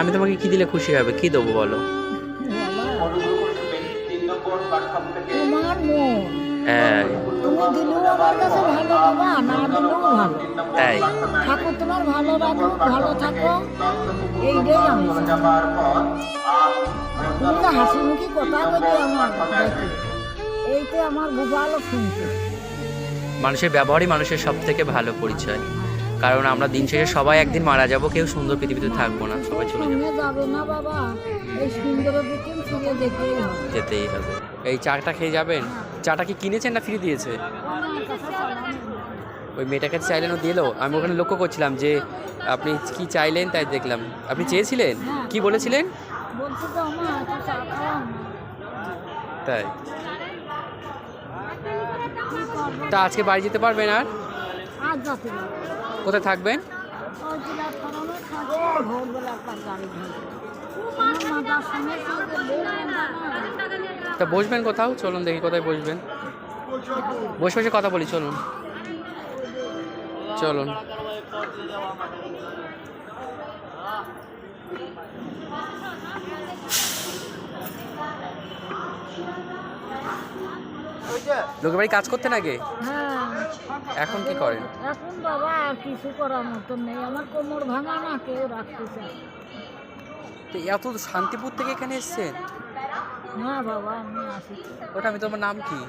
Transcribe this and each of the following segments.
আমি তোমাকে কি দিলে খুশি হবে, কি দেবো বলো? তোমার মন, হ্যাঁ। তুমি দিলেও আমার কাছে ভালো বাবা, না দিলেও ভালো। তাই? ঠাকুর তোমার ভালো রাখুক, ভালো থাকো, এইটাই আমি চাই। তুমি তো হাসি মুখি কথা কইতে আমার দেখে, এইতে আমার ভালো শুনতে। মানুষের ব্যবহারই মানুষের সব থেকে ভালো পরিচয়। কারণ আমরা দিন শেষে সবাই একদিন মারা যাব, কেউ সুন্দর পৃথিবীতে থাকবো না, সবাই চলে যাবে। সঙ্গে যাবে না বাবা, এই সুন্দর দিকে ফিরে যেতেই হবে। যেতেই হবে। এই চাটা খেয়ে যাবেন? চাটা কি কিনেছেন না ফ্রি দিয়েছে? আমার কাছে চালানো নেই। ওই মেয়েটার কাছে চাইলেন, ও দিলো। আমি ওখানে লক্ষ্য করছিলাম যে আপনি কি চাইলেন, তাই দেখলাম। আপনি চেয়েছিলেন, কি বলেছিলেন? বলছি তো আমার এত চা খাওয়া না। তাই? কি করবো? তা আজকে বাড়ি যেতে পারবেন আর? আজ যাতে না, কোথায় থাকবেন? ওই জেলার কারণে থাকবো, ভোরবেলা একটা গাড়ি ধরবো। আমার মাথার সঙ্গে সঙ্গে বলবেন না। তা বসবেন কোথাও, চলুন দেখি কোথায় বসবেন। বসে বসে কথা বলি, চলুন চলুন। লোকের বাড়ি কাজ করতেন আগে, হ্যাঁ, এখন কি করেন? এখন বাবা আর কিছু করার মতন নেই, আমার কোমর ভাঙা না, কেউ রাখতে চায়। তো এত শান্তিপুর থেকে এখানে এসেছেন? হ্যাঁ বাবা, আমি আসি। ওটা আমি, তোমার নাম কি?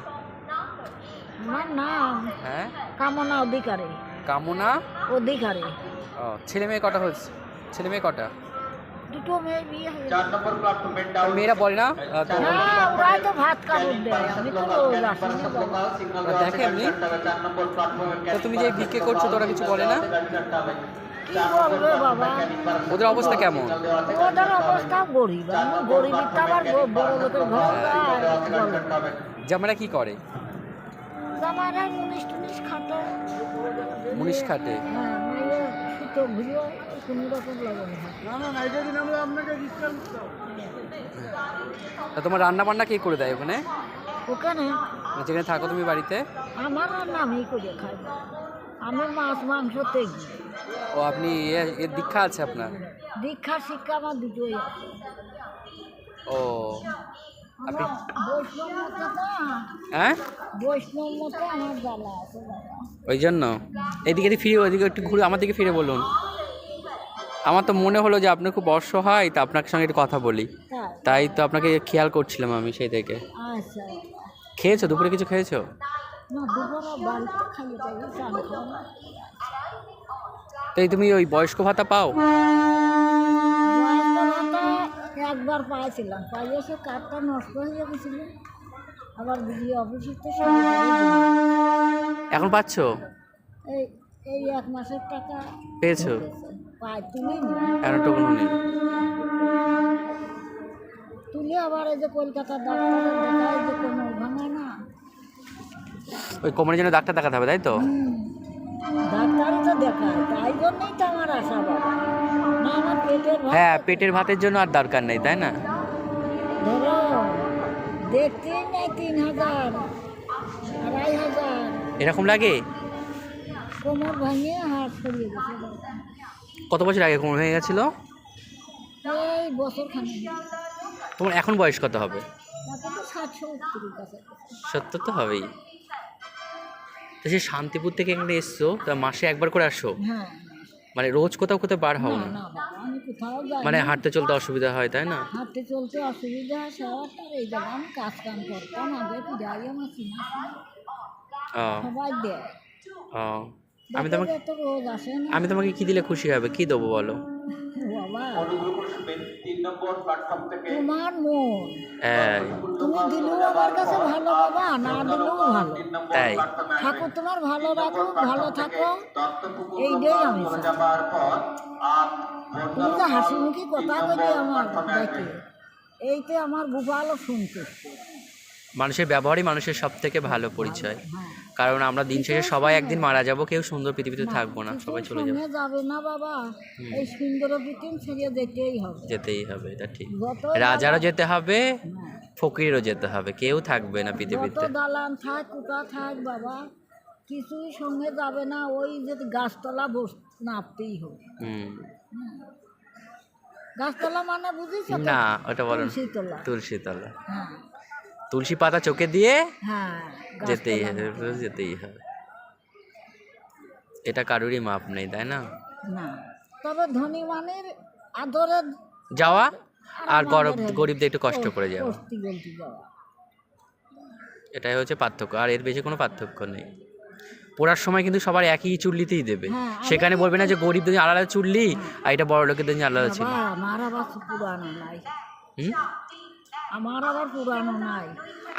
আমার নাম হ্যাঁ, কামনা অধিকারী। কামনা অধিকারী। ও, ছেলে মেয়ে কটা হচ্ছে? ছেলে মেয়ে কটা? দুটো মেয়ে বিয়ে হয়েছে। মেয়েরা বলে না তো? হ্যাঁ, ওরাই তো ভাত কাপড় দেয়, আমি তো রোজ আসি না বাবা। দেখে এমনি। তো তুমি যে ভিক্ষে করছো, তোরা কিছু বলে না? কি বলবে বাবা, ওদের অবস্থা কেমন? ওদের অবস্থা গরিব, আমি গরিবিটা আবার বড় লোকের ঘর বলে। জামাইরা কি করে? জামাইরা মুনিশ টুনিশ খাটো। মুনিশ খাটে? হ্যাঁ, মেয়ে সুতো ঘুরিয়ে কোনো রকম লাগানো হয়। তা তোমার রান্না বান্না কে করে দেয় ওখানে, ওখানে মানে যেখানে থাকো তুমি বাড়িতে? আমার নামই করে খাই, আমি মাছ মাংস তেগি। ও, আপনি এর দীক্ষা আছে আপনার? দীক্ষা শিক্ষা আমার দুটোই আছে। ও, আপনি আমার বৈষ্ণব মতে না, হ্যাঁ, বৈষ্ণব মতে আমার জ্বালা আছে বাবা। ওই জন্য এদিকে ফিরে, ওইদিকে একটু ঘুরে আমার দিকে ফিরে বলুন। আমার তো মনে হলো যে আপনি খুব অসহায়, তা আপনার সঙ্গে একটু কথা বলি, তাই? তাই তো আপনাকে খেয়াল করছিলাম আমি সেই থেকে। আচ্ছা বাবা। খেয়েছো দুপুরে, কিছু খেয়েছো? না, দুপুরে বাড়িতে খালি তাই চান খাওয়া না। তাই তুমি ওই বয়স্ক ভাতা পাও? বয়স্ক ভাতা একবার পাইছিলাম, পাইয়ে সে কার্ডটা নষ্ট হয়ে গেছিল, আবার বিডিও অফিসে তো সব এখন পাচ্ছো? এই এই 1 মাসের টাকা পেয়েছো? পাই তুলি এখন টুকুন নেই। তুলে আবার এই যে কলকাতার ডাক্তারের দেখায় যে কোনো ভাঙা না। ওই কোমরের জন্য ডাক্তার দেখাতে হবে, তাই তো? ডাক্তারই তো দেখায়, তাই জন্যই তো আমার আশা বাবা। না, আমার পেটের ভাত, হ্যাঁ, পেটের ভাতের জন্য আর দরকার নেই, তাই না? ধরো দেখতেই নেই 3,000 2,500 এরকম লাগে? কোমর ভাঙিয়ে হাত সরিয়ে গেছে বাবা। কত বছর আগে কোমর ভেঙে গেছিল? এই বছর খানে তোমার এখন বয়স কত হবে? তাতে তো 60-70 কাছে। 70 তো হবেই। তো সেই শান্তিপুর থেকে এখানে এসছো, তা মাসে একবার করে আসো? হ্যাঁ, মানে রোজ কোথাও কোথাও বার হও না না? না বাবা, আমি কোথাও যাই মানে না। হাঁটতে চলতে অসুবিধা হয়, তাই না? হাঁটতে চলতে অসুবিধা, সারাটার এই জায়গায় আমি কাজ কাম করতাম আগে, যাই আমার চিনা ও, সবাই দেয়। ও। আমি তোমাকে তো রোজ আসে না আমি তোমাকে কি দিলে খুশি হবে, কি দেবো বলো? বাবা। তোমার মন, হ্যাঁ। তুমি দিলেও আমার কাছে ভালো বাবা, না দিলেও ভালো। তাই? ঠাকুর তোমার ভালো রাখুক, ভালো থাকো, এইটাই আমি চাই। তুমি তো হাসি মুখি কথা কইতে আমার দেখে, এইতে আমার ভালো শুনতে। মানুষের ব্যবহারই মানুষের সব থেকে ভালো পরিচয়। হ্যাঁ, কারণ আমরা দিন শেষে সবাই একদিন মারা যাব, কেউ সুন্দর পৃথিবীতে থাকবো না, কিছু সবাই চলে যাবে। সঙ্গে যাবে না বাবা, এই সুন্দর পৃথিবী ছেড়ে যেতেই হবে। যেতেই হবে, এটা ঠিক। যত রাজারও যেতে হবে, হ্যাঁ, ফকিরেরও যেতে হবে, কেউ থাকবে না যত পৃথিবীতে। দালান থাক কুটা থাক বাবা, কিছুই সঙ্গে যাবে না, ওই যে গাছতলা বস নাপতেই হবে। হুম। গাছতলা মানে বুঝিস তো? না ওটা বলেন। তুলসীতলা। তুলসী তলা। হ্যাঁ তুলসী পাতা চোখে দিয়ে হ্যাঁ যেতেই গাছতলা হবে, যেতেই হবে। এটা কারোরই মাপ নেই, তাই না? না, তবে ধনী মানের আদরে যাওয়া আর আমাদের গরিবদের একটু কষ্ট করে যাওয়া, কষ্টি গলতি যাওয়া। এটাই হচ্ছে পার্থক্য, আর এর বেশি কোনো পার্থক্য নেই। পড়ার সময় কিন্তু সবার একই চুল্লিতেই দেবে, হ্যাঁ, সেখানে বলবে না যে গরিবদের জন্য আলাদা চুল্লি আর এটা বড় লোকেদের জন্য আলাদা ছিল। বাবা আমার আবার পুরানো নাই, আমার আবার পুরানো নাই।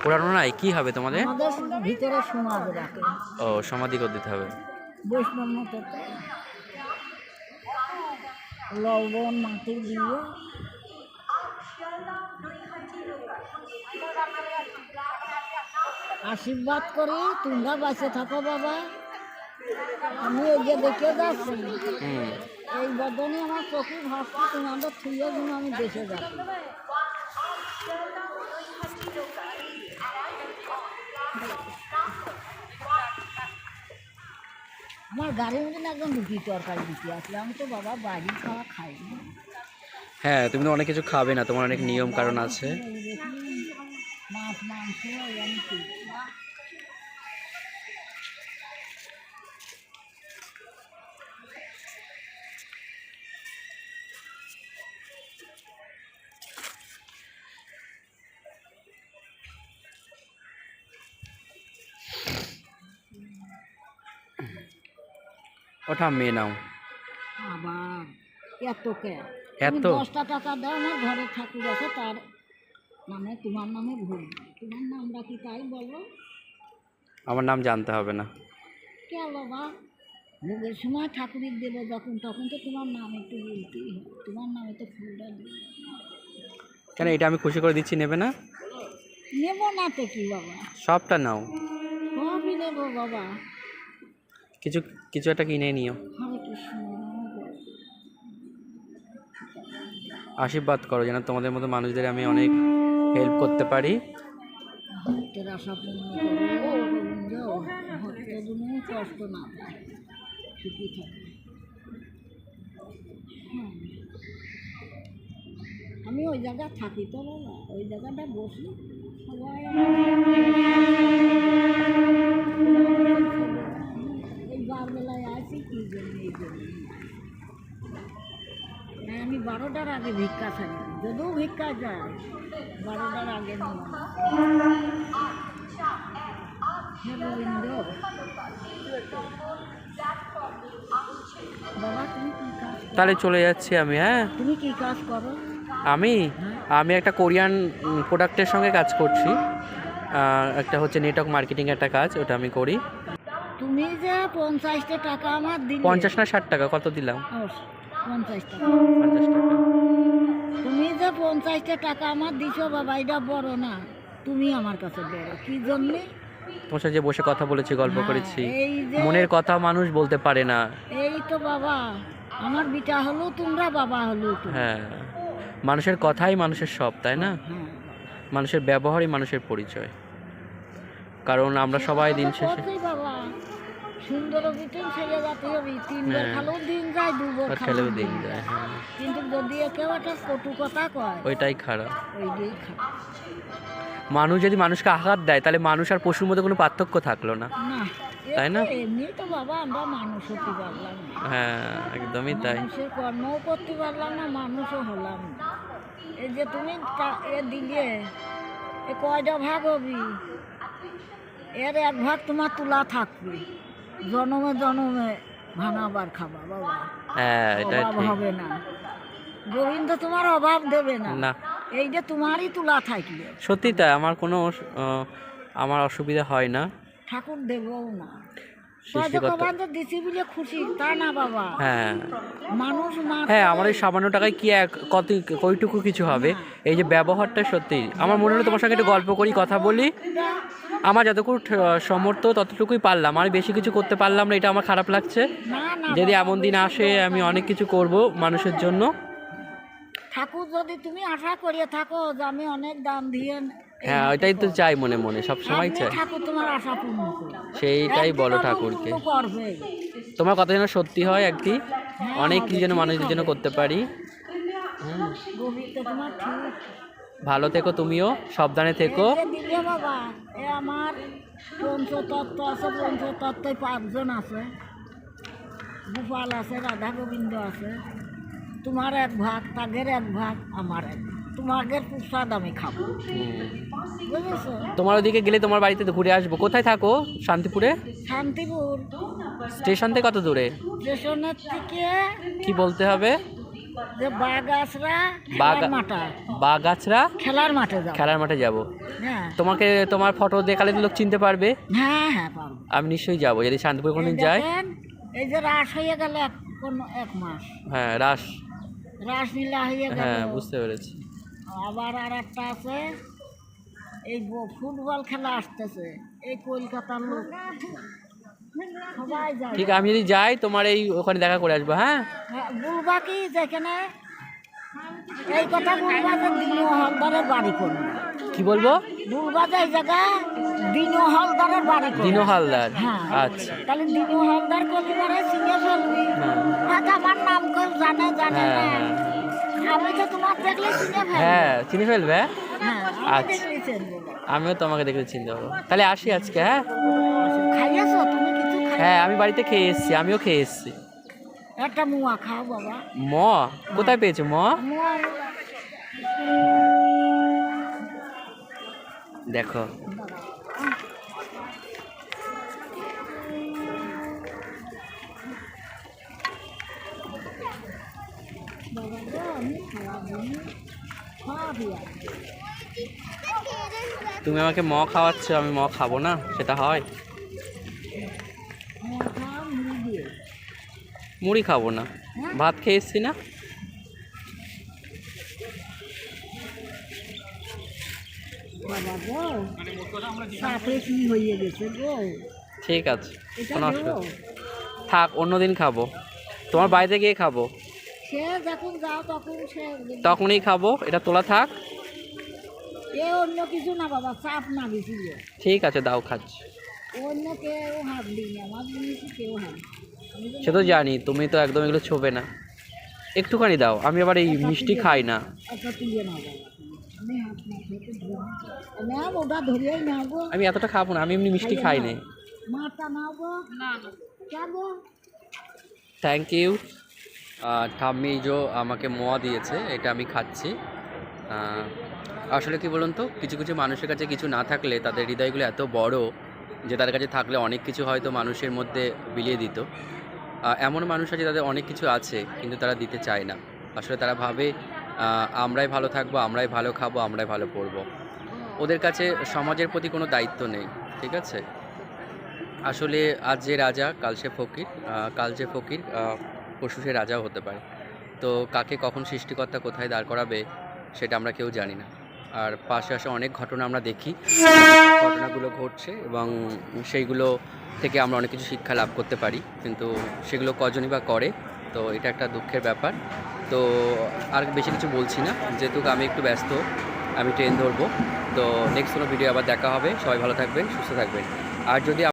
পুরানো নাই কি হবে তোমাদের? আমাদের ভিতরে সমাজ রাখে, ও সমাধি করে দিতে হবে। বৈষ্ণব মতো তো। লবণ মাটি দিয়ে আশীর্বাদ করি, তোমরা বাঁচে থাকো বাবা। আমি এই যে দেখে যাচ্ছি, হুম। এই বদনে আমার চোখে ভাবছি তোমাদের থুয়ে দিন আমি দেশে যাচ্ছি। আমার গাড়ির মধ্যে একদম রুটি তরকারি দিতে আসলে, আমি তো বাবা বাড়ি খাওয়া খাই না। হ্যাঁ তুমি তো অনেক কিছু খাবে না, তোমার অনেক নিয়ম কারণ আছে। মাছ মাংস আমি খাই। ওটা মেয়ে নাও। আবার এত কে? এত? 10টা টাকা দাও, আমার ঘরে ঠাকুর আছে, তার মানে তোমার নামে ভুল। তোমার নামটা কি তাই বলো? আমার নাম জানতে হবে না। কে বাবা, ভোগের সময় ঠাকুরের দেবো যখন, তখন তো তোমার নাম একটু বলতেই হবে। তোমার নামে তো ফুলটা দিই। কেন, এটা আমি খুশি করে দিচ্ছি, নেবে না? নেবো না তো কি বাবা, সবটা নাও, সবই নেবো বাবা। কিছু কিছু একটা কিনে নিও, হরে কৃষ্ণ। আশীর্বাদ করো যেন তোমাদের মতো মানুষদের আমি অনেক হেল্প করতে পারি। ভক্তের আশা পূর্ণ করো গোবিন্দ, ভক্তের জন্য কষ্ট না পায়, সুখী থাকে। হ্যাঁ, আমি ওই জায়গায় থাকি তো বাবা, ওই জায়গাটা বসি, সবাই এই বারবেলায় আসি কি জন্য, এই জন্য আমি 12টার আগে ভিক্ষা ছাড়ি, যদিও ভিক্ষা যায় 12টার আগে নিয়ে। হ্যাঁ গোবিন্দ। বাবা তুমি কি কাজ করো? তাহলে চলে যাচ্ছি আমি। হ্যাঁ তুমি কি কাজ করো? আমি আমি একটা কোরিয়ান প্রোডাক্টের সঙ্গে কাজ করছি, একটা হচ্ছে নেটওয়ার্ক মার্কেটিং একটা কাজ, ওটা আমি করি। তুমি যে 50টা টাকা আমার দিলে, 50 না 60 টাকা, কত দিলাম? 50 টাকা। 50 টাকা। তুমি যে 50টা টাকা আমার দিছো বাবা, এটা বড় না, তুমি আমার কাছে বড়। কি জন্যে? তোমার সাথে যে বসে কথা বলেছি, গল্প করেছি, এই যে মনের কথা মানুষ বলতে পারে না। এই তো বাবা, আমার বিটা হলো তোমরা, বাবা হলো তুমি। হ্যাঁ, মানুষের কথাই মানুষের সব, তাই না? হ্যাঁ, মানুষের ব্যবহারই মানুষের পরিচয়, কারণ আমরা সবাই দিন শেষে করতেই বাবা সুন্দর বিটিন ছেড়ে যেতে হবে, 3বার হ্যাঁ। খালেও দিন যায়, 2বার খেলেও খালেও দিন দিন যায়। যায়। হ্যাঁ, কিন্তু যদি কেউ একটা কটু কথা কয়, ওইটাই খারাপ। ওইটাই খারাপ। মানুষ যদি মানুষকে আঘাত দেয়, তাহলে মানুষ আর পশুর মধ্যে কোনো পার্থক্য থাকলো না, না, তাই না? এমনি তো বাবা আমরা মানুষ হতে পারলাম না, হ্যাঁ একদমই তাই। মানুষের কর্মও করতে পারলাম না, মানুষও হলাম না। এই যে তুমি এ দিলে, এ কয়টা ভাগ হবি, এর 1 ভাগ তোমার তুলা থাকবে, জনমে জনমে ভাঙাবার খাবা বাবা, হ্যাঁ এটাই অভাব ঠিক। হবে না, গোবিন্দ তোমার অভাব দেবে না। না, এই যে তোমারই তুলা থাকবে, সত্যি তাই, আমার কোনো আমার অসুবিধা হয় না, ঠাকুর দেবও না। সৃষ্টিকর্তা। দিছি বলে খুশি তা না বাবা, হ্যাঁ মানুষ হ্যাঁ, আমার এই সামান্য টাকায় কি কত কইটুকু কিছু হবে? এই যে ব্যবহারটা সত্যি আমার মনে হলো তোমার সঙ্গে একটু গল্প করি, কথা বলি, আমার যতটুকু সমর্থ ততটুকুই পারলাম, আর বেশি কিছু করতে পারলাম না, এটা আমার খারাপ লাগছে। না না যদি বাবা, এমন দিন আসে আমি অনেক কিছু করব মানুষের জন্য। ঠাকুর যদি তুমি আশা করিয়ে থাকো যে আমি অনেক দাম দিয়ে হ্যাঁ ওইটাই তো চাই, মনে মনে সব সময় চাই, ঠাকুর তোমার আশা পূর্ণ করবে, সেইটাই একদিন বলো হলেও ঠাকুরকে। পূর্ণ করবে। তোমার কথা যেন সত্যি হয়, একদিন হ্যাঁ, অনেক হবে, কিছু যেন ঠিক মানুষের জন্য হবে। করতে পারি। গভীরটা তোমার ঠিক। ভালো থেকো, তুমিও সাবধানে থেকো। এই যে দিলে বাবা, এ আমার পঞ্চতত্ত্ব আছে, পঞ্চতত্ত্বে 5 জন আছে, গোপাল আছে, রাধা গোবিন্দ আছে। তোমার 1 ভাগ, তাদের 1 ভাগ, আমার 1 ভাগ। তোমাদের প্রসাদ আমি খাবো, বুঝেছো? তোমার ওদিকে গেলে তোমার বাড়িতে ঘুরে আসবো। কোথায় থাকো? শান্তিপুরে? শান্তিপুর স্টেশন থেকে কত দূরে? স্টেশনের থেকে কি বলতে হবে? যে বাগাছড়া বাগা- খেলার মাঠা, বাগাছড়া খেলার মাঠে যাও। খেলার মাঠে যাব। হ্যাঁ তোমাকে তোমার ফটো দেখালে তো লোক চিনতে পারবে। হ্যাঁ হ্যাঁ পারবো। আমি নিশ্চয়ই যাব যদি শান্তিপুর এই কোনোদিন যাই। দেখেন, এই যে রাস হয়ে গেল 1 মাস, হ্যাঁ, রাস। রাসলীলা হয়ে গেল। হ্যাঁ, বুঝতে পেরেছি। আবার আর একটা আছে, এই ফুটবল খেলা আসতেছে, এই কলকাতার লোক সবাই যায়। ঠিক, আমি যদি যাই তোমার এই ওখানে দেখা করে আসবো। হ্যাঁ, হ্যাঁ, বলবা কি যেখানে এই কথা বলবা যে দিনু হলদারের বাড়ি করবে। কি বলবো? বলবা যে এই জায়গা দিনু হলদারের বাড়ি করবে। দিনু হালদার। হ্যাঁ, আচ্ছা। তাহলে দিনু হলদার পরিবারে চিনে ফেলবি। হ্যাঁ হয়তো আমার নাম কেউ জানে জানে হ্যাঁ না, হ্যাঁ আমি তো তোমার দেখলে চিনে ফেলবো। হ্যাঁ, চিনি ফেলবে। হ্যাঁ, আমি আচ্ছা। দেখলে চিনবো। আমিও তোমাকে দেখলে চিনতে পারবো। তাহলে আসি আজকে। হ্যাঁ খাইয়েছো তুমি কিছু? হ্যাঁ, আমি বাড়িতে খেয়ে এসেছি, আমিও খেয়ে এসেছি। একটা মুয়া খাও বাবা। ম কোথায় পেয়েছো ম? মুয়া দেখো, বাবা গো, আমি খাওয়াবো না। খাওয়াবি আর। তুমি আমাকে ম খাওয়াচ্ছ, আমি ম খাবো না, সেটা হয়? মুয়া খাও, মুড়ি দিয়ে। মুড়ি খাবো না, ভাত খেয়ে এসছি না। বাবা গো, সাপে কি হয়ে গেছে গো? ঠিক আছে, এটা কোনো দেবো? অসুবিধা থাক, অন্যদিন খাবো। তোমার বাড়িতে গিয়ে খাবো, সে যখন যাও তখন সে তখনই খাবো। এটা তোলা থাক। এ অন্য কিছু না বাবা, চাপ না বেশি যে। ঠিক আছে, দাও, খাচ্ছি। অন্য কেউ হাত দিই না, আমার জিনিস কেউ হাত। আমি তো সে তো জানি, তুমি তো একদম এগুলো ছোবে না। একটুখানি দাও, আমি আবার এই মিষ্টি খাই না। একটা তুলে নাও বাবা, আমি হাত না খেতে ধরে নাও, ওটা ধরিয়েই নাও গো। আমি এতটা খাবো না, আমি এমনি মিষ্টি খাই না। মাটা নাও গো। না না কেন গো? Thank you. ঠাম্মি যে আমাকে মোয়া দিয়েছে, এটা আমি খাচ্ছি। আসলে কি বলুন তো, কিছু কিছু মানুষের কাছে কিছু না থাকলে তাদের হৃদয়গুলো এত বড় যে তাদের কাছে থাকলে অনেক কিছু হয়তো মানুষের মধ্যে বিলিয়ে দিত। এমন মানুষ আছে তাদের অনেক কিছু আছে কিন্তু তারা দিতে চায় না। আসলে তারা ভাবে আমরাই ভালো থাকবো, আমরাই ভালো খাবো, আমরাই ভালো পড়বো। ওদের কাছে সমাজের প্রতি কোনো দায়িত্ব নেই। ঠিক আছে, আসলে আজ যে রাজা কাল সে ফকির, কাল যে ফকির পরশু সে রাজাও হতে পারে। তো কাকে কখন সৃষ্টিকর্তা কোথায় দাঁড় করাবে সেটা আমরা কেউ জানি না। আর পাশে আসা অনেক ঘটনা আমরা দেখি, ঘটনাগুলো ঘটছে এবং সেইগুলো থেকে আমরা অনেক কিছু শিক্ষা লাভ করতে পারি, কিন্তু সেগুলো কজনই বা করে। তো এটা একটা দুঃখের ব্যাপার। তো আর বেশি কিছু বলছি না, যেহেতু আমি একটু ব্যস্ত, আমি ট্রেন ধরবো। তো নেক্সট কোনো ভিডিও আবার দেখা হবে। সবাই ভালো থাকবেন, সুস্থ থাকবেন। আর যদি